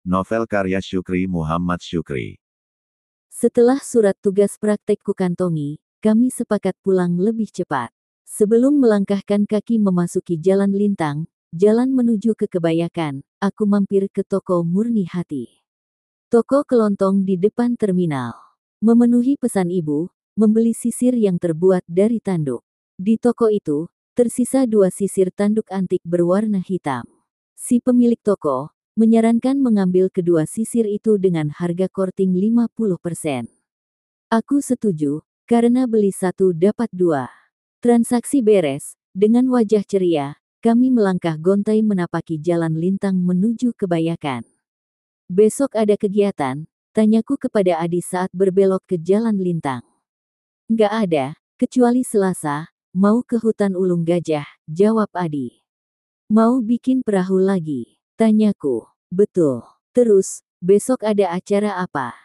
Novel karya Syukri Muhammad Syukri. Setelah surat tugas praktek kukantongi, kami sepakat pulang lebih cepat. Sebelum melangkahkan kaki memasuki jalan lintang, jalan menuju ke Kebayakan, aku mampir ke toko Murni Hati. Toko kelontong di depan terminal. Memenuhi pesan ibu, membeli sisir yang terbuat dari tanduk. Di toko itu, tersisa 2 sisir tanduk antik berwarna hitam. Si pemilik toko menyarankan mengambil kedua sisir itu dengan harga korting 50%. Aku setuju, karena beli 1 dapat 2. Transaksi beres, dengan wajah ceria, kami melangkah gontai menapaki jalan lintang menuju Kebayakan. Besok ada kegiatan, tanyaku kepada Adi saat berbelok ke jalan lintang. Nggak ada, kecuali Selasa, mau ke hutan Ulung Gajah, jawab Adi. Mau bikin perahu lagi? Tanyaku. Betul. Terus, besok ada acara apa?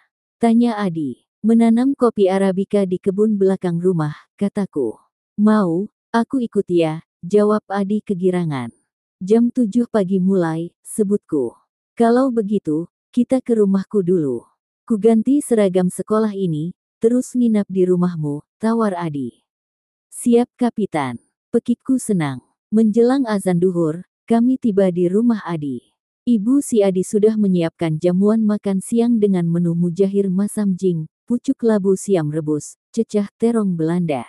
Tanya Adi. Menanam kopi Arabica di kebun belakang rumah, kataku. Mau, aku ikut ya, jawab Adi kegirangan. Jam 7 pagi mulai, sebutku. Kalau begitu, kita ke rumahku dulu. Ku ganti seragam sekolah ini, terus nginap di rumahmu, tawar Adi. Siap Kapitan. Pekikku senang. Menjelang azan duhur, kami tiba di rumah Adi. Ibu si Adi sudah menyiapkan jamuan makan siang dengan menu mujahir masam jing, pucuk labu siam rebus, cecah terong Belanda.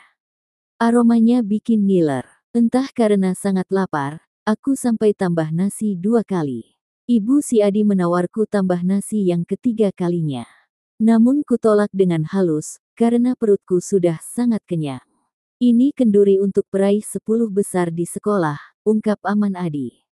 Aromanya bikin ngiler. Entah karena sangat lapar, aku sampai tambah nasi 2 kali. Ibu si Adi menawarku tambah nasi yang ketiga kalinya. Namun kutolak dengan halus, karena perutku sudah sangat kenyang. Ini kenduri untuk peraih 10 besar di sekolah, ungkap Aman Adi.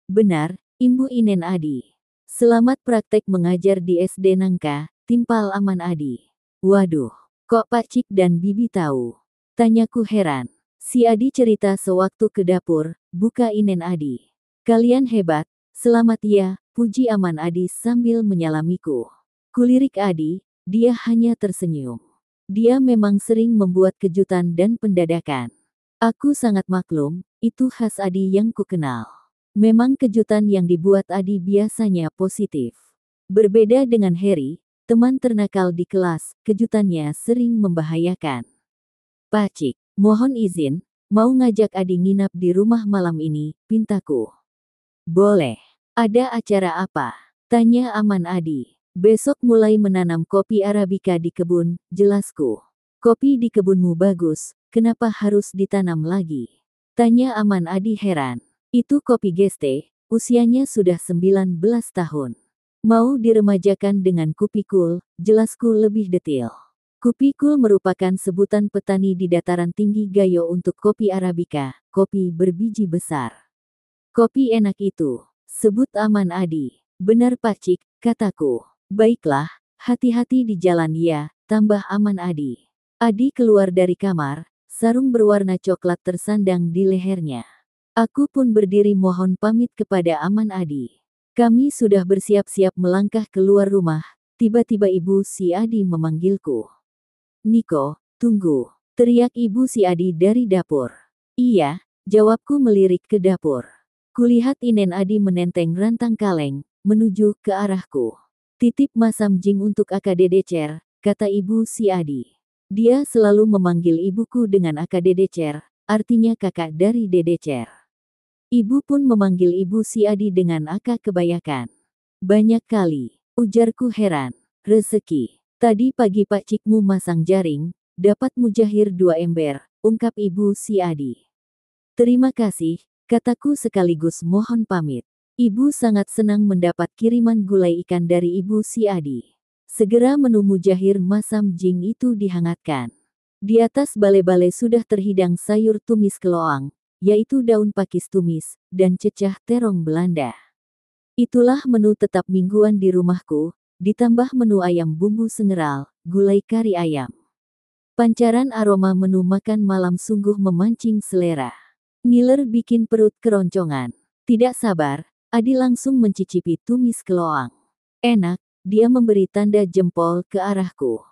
Benar, Imbu Inen Adi. Selamat praktek mengajar di SD Nangka, timpal Aman Adi. Waduh, kok Pak Cik dan Bibi tahu? Tanyaku heran. Si Adi cerita sewaktu ke dapur, buka Inen Adi. Kalian hebat, selamat ya, puji Aman Adi sambil menyalamiku. Kulirik Adi, dia hanya tersenyum. Dia memang sering membuat kejutan dan pendadakan. Aku sangat maklum, itu khas Adi yang kukenal. Memang kejutan yang dibuat Adi biasanya positif. Berbeda dengan Harry, teman ternakal di kelas, kejutannya sering membahayakan. Pak Cik, mohon izin, mau ngajak Adi nginap di rumah malam ini, pintaku. Boleh. Ada acara apa? Tanya Aman Adi. Besok mulai menanam kopi Arabica di kebun, jelasku. Kopi di kebunmu bagus, kenapa harus ditanam lagi? Tanya Aman Adi heran. Itu kopi Geste, usianya sudah 19 tahun. Mau diremajakan dengan kupikul, jelasku lebih detail. Kupikul merupakan sebutan petani di dataran tinggi Gayo untuk kopi Arabica, kopi berbiji besar. Kopi enak itu, sebut Aman Adi. Benar Pak Cik, kataku. Baiklah, hati-hati di jalan ya, tambah Aman Adi. Adi keluar dari kamar, sarung berwarna coklat tersandang di lehernya. Aku pun berdiri mohon pamit kepada Aman Adi. Kami sudah bersiap-siap melangkah keluar rumah, tiba-tiba ibu si Adi memanggilku. Niko, tunggu, teriak ibu si Adi dari dapur. Iya, jawabku melirik ke dapur. Kulihat Inen Adi menenteng rantang kaleng, menuju ke arahku. Titip masam jing untuk AKDDcer, kata ibu si Adi. Dia selalu memanggil ibuku dengan AKDDcer, artinya kakak dari Dedecer. Ibu pun memanggil ibu si Adi dengan Aka Kebayakan. Banyak kali, ujarku heran. Rezeki. Tadi pagi Pak Cikmu masang jaring, dapat mujahir 2 ember, ungkap ibu si Adi. Terima kasih, kataku sekaligus mohon pamit. Ibu sangat senang mendapat kiriman gulai ikan dari ibu si Adi. Segera menu mujahir masam jing itu dihangatkan. Di atas bale-bale sudah terhidang sayur tumis keloang, yaitu daun pakis tumis, dan cecah terong Belanda. Itulah menu tetap mingguan di rumahku, ditambah menu ayam bumbu sengeral, gulai kari ayam. Pancaran aroma menu makan malam sungguh memancing selera. Ngiler bikin perut keroncongan. Tidak sabar, Adi langsung mencicipi tumis keloang. Enak, dia memberi tanda jempol ke arahku.